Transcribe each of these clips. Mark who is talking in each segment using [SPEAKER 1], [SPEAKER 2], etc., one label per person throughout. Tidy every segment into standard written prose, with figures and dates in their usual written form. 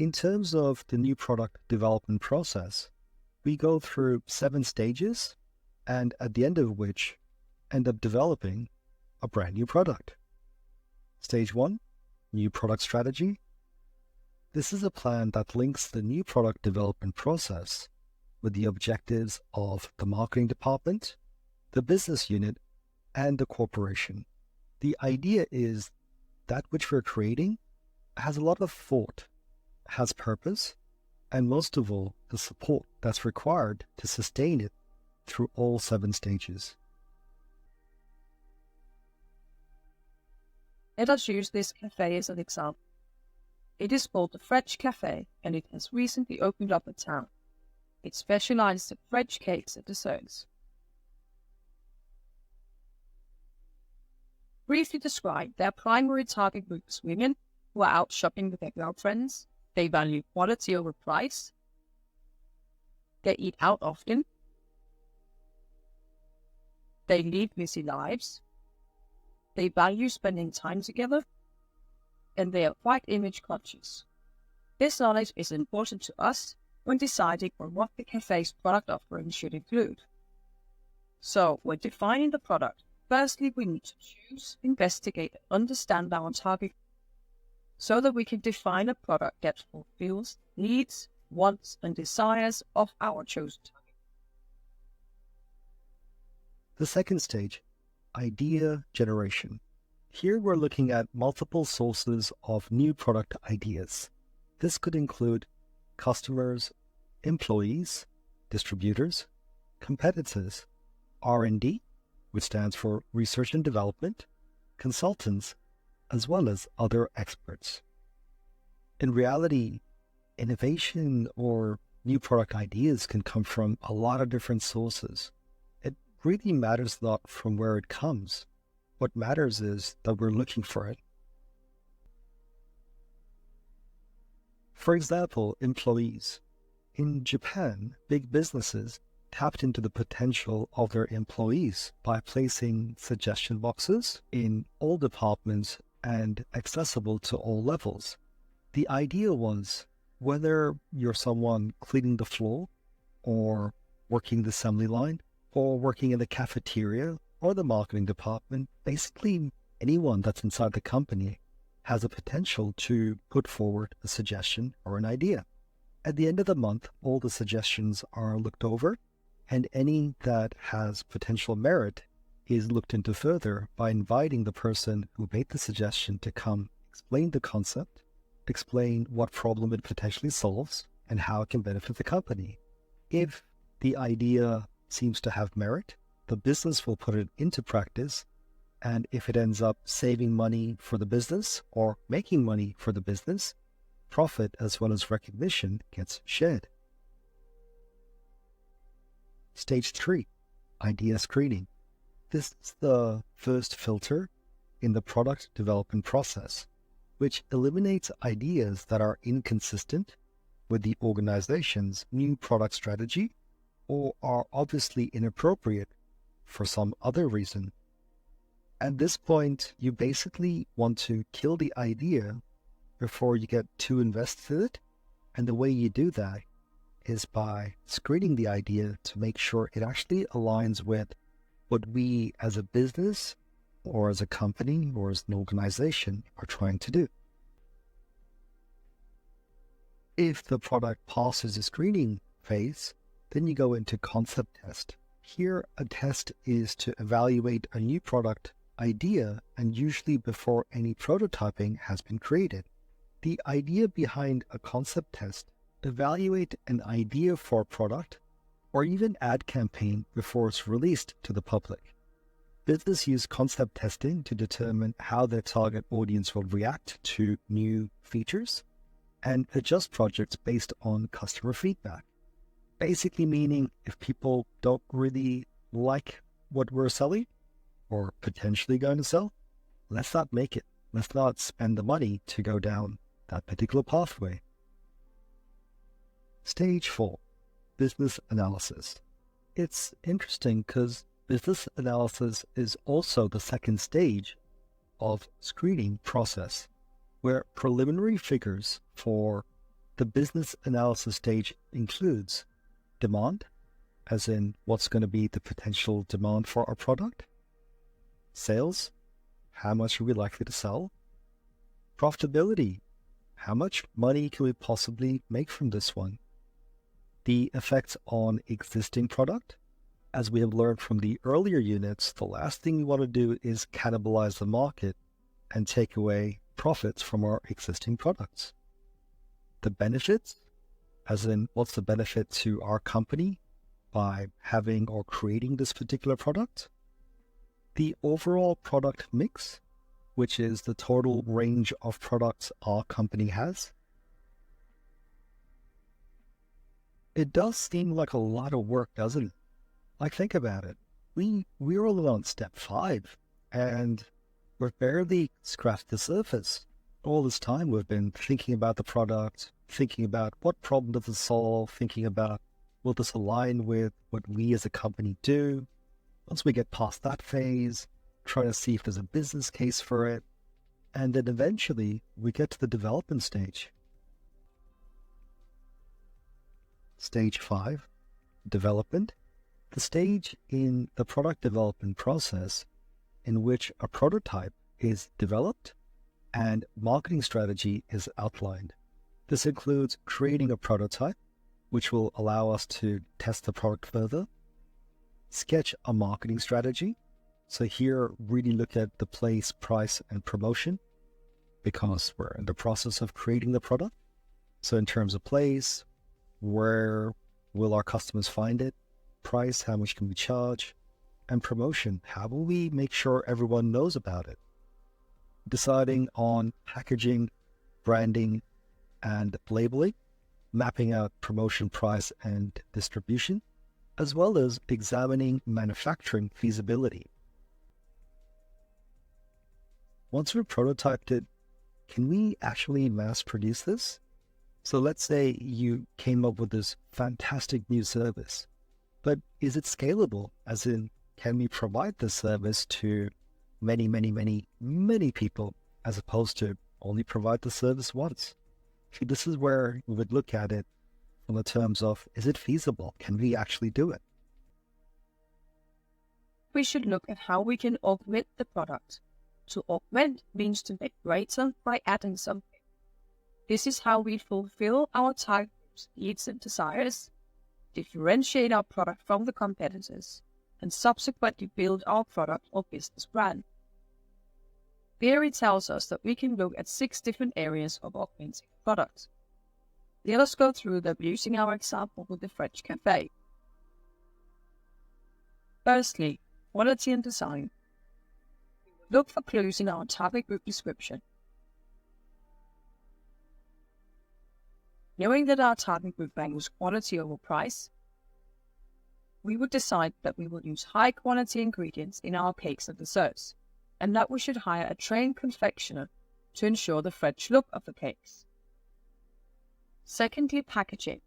[SPEAKER 1] In terms of the new product development process, we go through 7 stages and at the end of which end up developing a brand new product. Stage 1, new product strategy. This is a plan that links the new product development process with the objectives of the marketing department, the business unit, and the corporation. The idea is that which we're creating has a lot of thought, has purpose, and most of all, the support that's required to sustain it through all 7 stages.
[SPEAKER 2] Let us use this cafe as an example. It is called the French Cafe and it has recently opened up in town. It specializes in French cakes and desserts. Briefly described, their primary target group is women who are out shopping with their girlfriends. They value quality over price. They eat out often. They lead busy lives. They value spending time together. And they are quite image conscious. This knowledge is important to us when deciding on what the cafe's product offering should include. So, when defining the product, firstly we need to choose, investigate, and understand our target so that we can define a product that fulfills needs, wants, and desires of our chosen target.
[SPEAKER 1] The second stage, idea generation. Here we're looking at multiple sources of new product ideas. This could include customers, employees, distributors, competitors, R&D, which stands for research and development, consultants, as well as other experts. In reality, innovation or new product ideas can come from a lot of different sources. It really matters not from where it comes. What matters is that we're looking for it. For example, employees. In Japan, big businesses tapped into the potential of their employees by placing suggestion boxes in all departments and accessible to all levels. The idea was whether you're someone cleaning the floor or working the assembly line or working in the cafeteria or the marketing department, basically anyone that's inside the company has a potential to put forward a suggestion or an idea. At the end of the month, all the suggestions are looked over, and any that has potential merit is looked into further by inviting the person who made the suggestion to come explain the concept, explain what problem it potentially solves, and how it can benefit the company. If the idea seems to have merit, the business will put it into practice, and if it ends up saving money for the business or making money for the business, profit as well as recognition gets shared. Stage 3, idea screening. This is the first filter in the product development process, which eliminates ideas that are inconsistent with the organization's new product strategy or are obviously inappropriate for some other reason. At this point, you basically want to kill the idea before you get too invested in it, and the way you do that is by screening the idea to make sure it actually aligns with what we as a business or as a company or as an organization are trying to do. If the product passes the screening phase, then you go into concept test. Here, a test is to evaluate a new product idea, and usually before any prototyping has been created. The idea behind a concept test, evaluate an idea for a product or even ad campaign before it's released to the public. Business use concept testing to determine how their target audience will react to new features and adjust projects based on customer feedback. Basically meaning if people don't really like what we're selling or potentially going to sell, let's not make it. Let's not spend the money to go down that particular pathway. Stage 4, business analysis. It's interesting because business analysis is also the second stage of screening process, where preliminary figures for The business analysis stage includes demand, as in what's going to be the potential demand for our product, sales, how much are we likely to sell, profitability, how much money can we possibly make from this one, the effects on existing product. As we have learned from the earlier units, the last thing we want to do is cannibalize the market and take away profits from our existing products. The benefits, as in what's the benefit to our company by having or creating this particular product. The overall product mix, which is the total range of products our company has. It does seem like a lot of work, doesn't it? Like, think about it. We're only on step 5, and we've barely scratched the surface. All this time we've been thinking about the product, thinking about what problem does it solve, thinking about will this align with what we as a company do. Once we get past that phase, trying to see if there's a business case for it, and then eventually we get to the development stage. Stage 5, development. The stage in the product development process in which a prototype is developed and marketing strategy is outlined. This includes creating a prototype, which will allow us to test the product further, sketch a marketing strategy. So here, really look at the place, price, and promotion, because we're in the process of creating the product. So in terms of place, where will our customers find it? Price, how much can we charge? And promotion, how will we make sure everyone knows about it? Deciding on packaging, branding, and labeling, mapping out promotion price and distribution, as well as examining manufacturing feasibility. Once we've prototyped it, can we actually mass produce this? So let's say you came up with this fantastic new service, but is it scalable? As in, can we provide this service to many, many, many, many people, as opposed to only provide the service once? See, this is where we would look at it from the terms of, is it feasible? Can we actually do it?
[SPEAKER 2] We should look at how we can augment the product. To augment means to make greater by adding something. This is how we fulfill our target group's needs and desires, differentiate our product from the competitors, and subsequently build our product or business brand. Theory tells us that we can look at 6 different areas of augmenting the product. Let us go through them using our example with the French cafe. Firstly, quality and design. Look for clues in our target group description. Knowing that our target group values quality over price, we would decide that we will use high quality ingredients in our cakes and desserts, and that we should hire a trained confectioner to ensure the French look of the cakes. Secondly, packaging.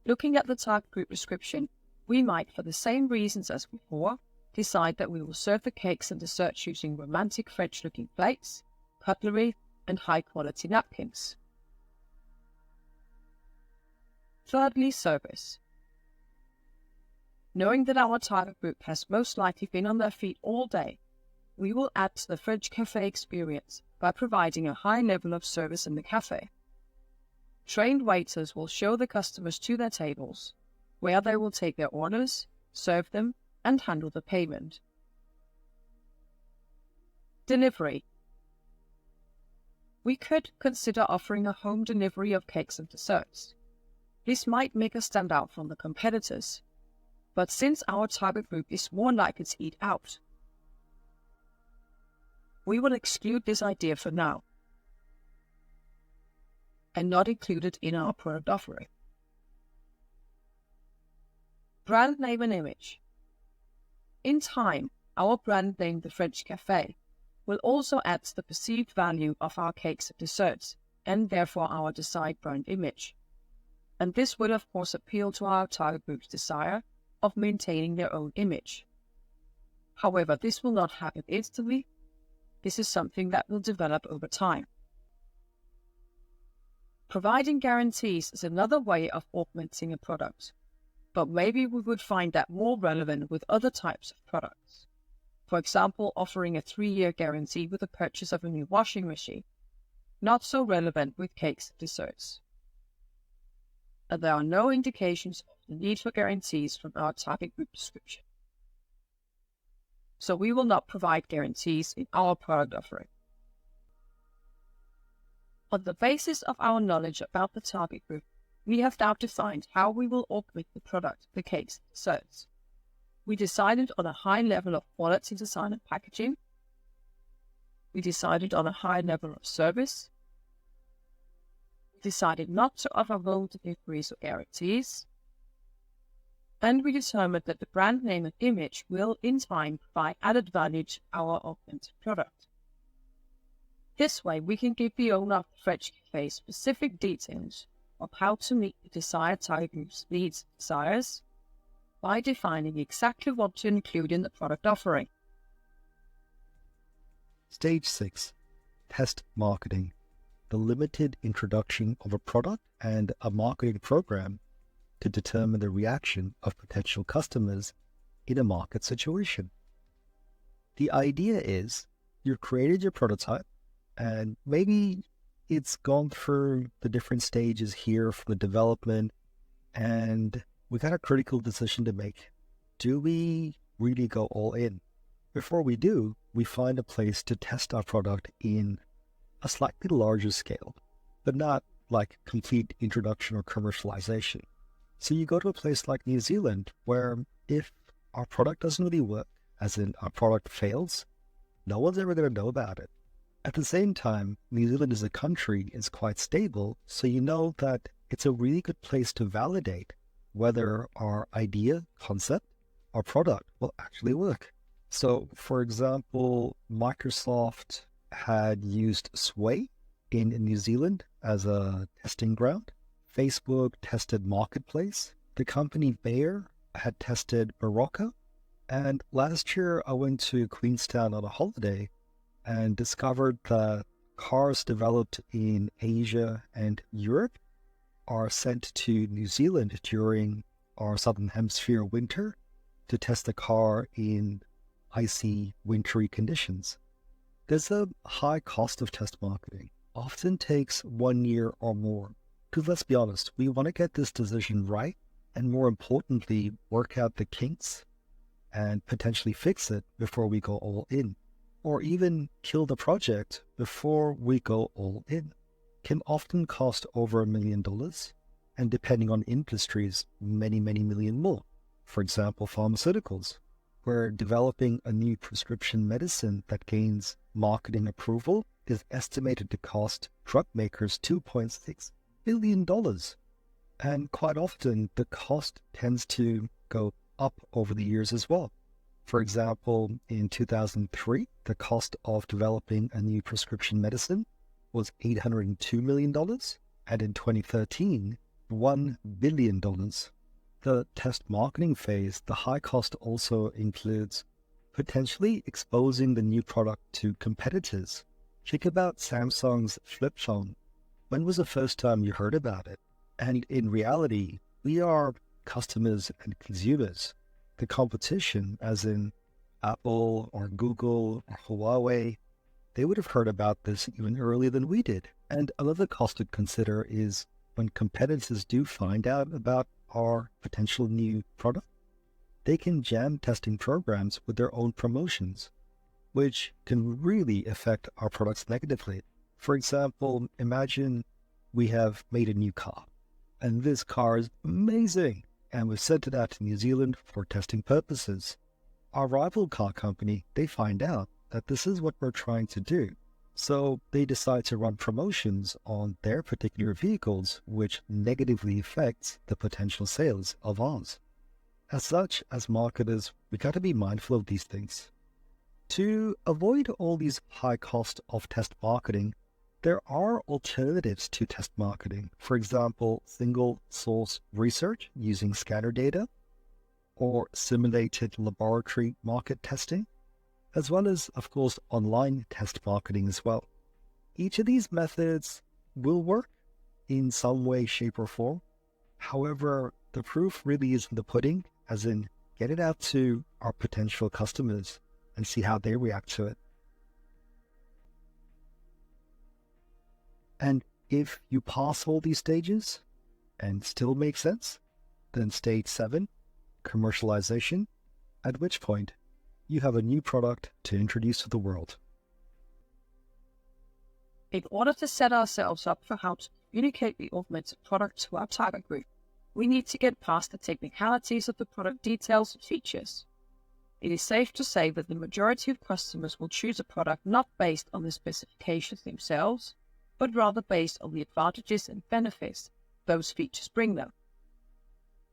[SPEAKER 2] Looking at the target group description, we might, for the same reasons as before, decide that we will serve the cakes and desserts using romantic French-looking plates, cutlery, and high-quality napkins. Thirdly, service. Knowing that our target group has most likely been on their feet all day, we will add to the French cafe experience by providing a high level of service in the cafe. Trained waiters will show the customers to their tables, where they will take their orders, serve them, and handle the payment. Delivery. We could consider offering a home delivery of cakes and desserts. This might make us stand out from the competitors, but since our target group is more likely to eat out, we will exclude this idea for now and not include it in our product offering. Brand name and image. In time, our brand name, the French Cafe, will also add to the perceived value of our cakes and desserts, and therefore our desired brand image. And this will of course appeal to our target group's desire of maintaining their own image. However, this will not happen instantly. This is something that will develop over time. Providing guarantees is another way of augmenting a product, but maybe we would find that more relevant with other types of products. For example, offering a 3-year guarantee with the purchase of a new washing machine. Not so relevant with cakes and desserts. And there are no indications of the need for guarantees from our target group description. So we will not provide guarantees in our product offering. On the basis of our knowledge about the target group, we have now defined how we will augment the product, the cakes and desserts. We decided on a high level of quality design and packaging. We decided on a high level of service. We decided not to offer home deliveries or guarantees. And we determined that the brand name and image will, in time, provide added value to our augmented product. This way, we can give the owner of the French cafe specific details of how to meet the desired target group's needs and desires by defining exactly what to include in the product offering.
[SPEAKER 1] Stage 6. Test marketing. The limited introduction of a product and a marketing program to determine the reaction of potential customers in a market situation. The idea is you've created your prototype and maybe it's gone through the different stages here for the development, and we got a critical decision to make. Do we really go all in? Before we do, we find a place to test our product in a slightly larger scale, but not like complete introduction or commercialization. So you go to a place like New Zealand, where if our product doesn't really work, as in our product fails, no one's ever going to know about it. At the same time, New Zealand as a country is quite stable, so you know that it's a really good place to validate whether our idea, concept, or product will actually work. So, for example, Microsoft had used Sway in New Zealand as a testing ground. Facebook tested Marketplace. The company Bayer had tested Barocca. And last year I went to Queenstown on a holiday and discovered that cars developed in Asia and Europe are sent to New Zealand during our Southern Hemisphere winter to test the car in icy, wintry conditions. There's a high cost of test marketing. Often takes 1 year or more. Because let's be honest, we want to get this decision right, and more importantly, work out the kinks and potentially fix it before we go all in. Or even kill the project before we go all in. Can often cost over $1 million, and depending on industries, many million more. For example, pharmaceuticals, where developing a new prescription medicine that gains marketing approval is estimated to cost drug makers $2.6 billion. And quite often, the cost tends to go up over the years as well. For example, in 2003, the cost of developing a new prescription medicine was $802 million, and in 2013, $1 billion. The test marketing phase, the high cost also includes potentially exposing the new product to competitors. Think about Samsung's flip phone. When was the first time you heard about it? And in reality, we are customers and consumers. The competition, as in Apple or Google or Huawei, they would have heard about this even earlier than we did. And another cost to consider is when competitors do find out about our potential new product, they can jam testing programs with their own promotions, which can really affect our products negatively. For example, imagine we have made a new car, and this car is amazing, and we've sent it out to New Zealand for testing purposes. Our rival car company, they find out that this is what we're trying to do. So they decide to run promotions on their particular vehicles, which negatively affects the potential sales of ours. As such, as marketers, we got to be mindful of these things. To avoid all these high costs of test marketing, there are alternatives to test marketing. For example, single source research using scanner data, or simulated laboratory market testing, as well as, of course, online test marketing as well. Each of these methods will work, in some way, shape, or form. However, the proof really is in the pudding, as in get it out to our potential customers and see how they react to it. And if you pass all these stages and still make sense, then stage 7, commercialization, at which point you have a new product to introduce to the world.
[SPEAKER 2] In order to set ourselves up for how to communicate the augmented product to our target group, we need to get past the technicalities of the product details and features. It is safe to say that the majority of customers will choose a product not based on the specifications themselves, but rather based on the advantages and benefits those features bring them.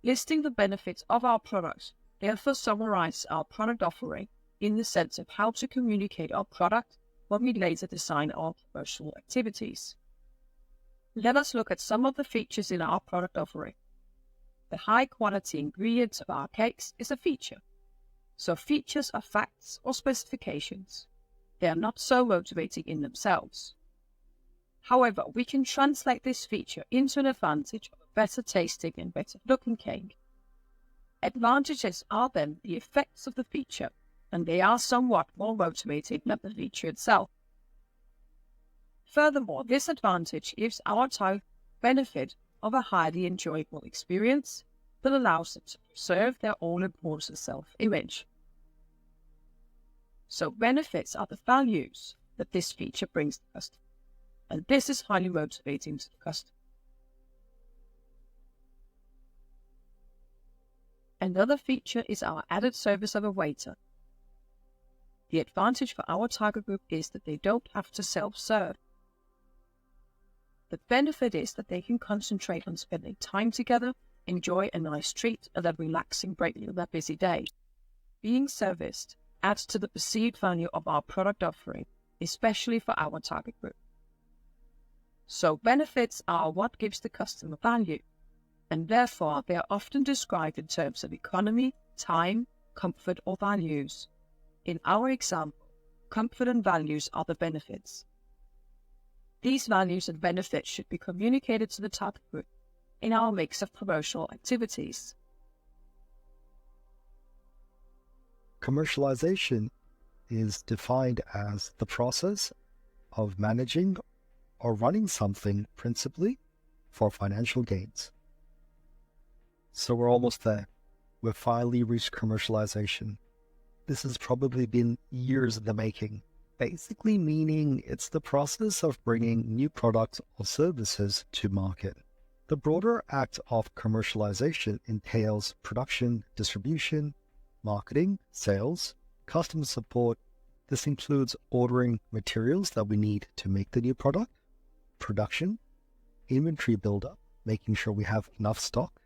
[SPEAKER 2] Listing the benefits of our products therefore summarizes our product offering in the sense of how to communicate our product when we later design our promotional activities. Let us look at some of the features in our product offering. The high-quality ingredients of our cakes is a feature. So features are facts or specifications. They are not so motivating in themselves. However, we can translate this feature into an advantage of a better tasting and better looking cake. Advantages are then the effects of the feature, and they are somewhat more motivating than the feature itself. Furthermore, this advantage gives our target benefit of a highly enjoyable experience that allows them to preserve their all-important self-image. So benefits are the values that this feature brings to the customer, and this is highly motivating to the customer. Another feature is our added service of a waiter. The advantage for our target group is that they don't have to self-serve. The benefit is that they can concentrate on spending time together, enjoy a nice treat, and a relaxing break in their busy day. Being serviced adds to the perceived value of our product offering, especially for our target group. So benefits are what gives the customer value, and therefore they are often described in terms of economy, time, comfort, or values. In our example, comfort and values are the benefits. These values and benefits should be communicated to the target group in our mix of promotional activities.
[SPEAKER 1] Commercialization is defined as the process of managing or running something principally for financial gains. So we're almost there. We've finally reached commercialization. This has probably been years in the making, basically meaning it's the process of bringing new products or services to market. The broader act of commercialization entails production, distribution, marketing, sales, customer support. This includes ordering materials that we need to make the new product, production, inventory buildup, making sure we have enough stock,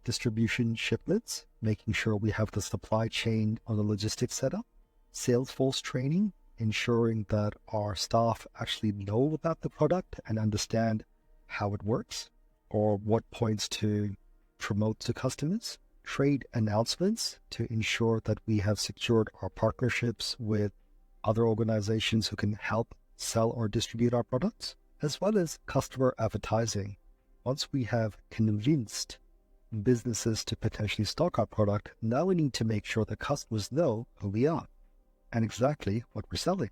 [SPEAKER 1] distribution shipments, making sure we have the supply chain on the logistics setup, sales force training, ensuring that our staff actually know about the product and understand how it works or what points to promote to customers, trade announcements to ensure that we have secured our partnerships with other organizations who can help sell or distribute our products, as well as customer advertising. Once we have convinced businesses to potentially stock our product, now we need to make sure that customers know who we are and exactly what we're selling.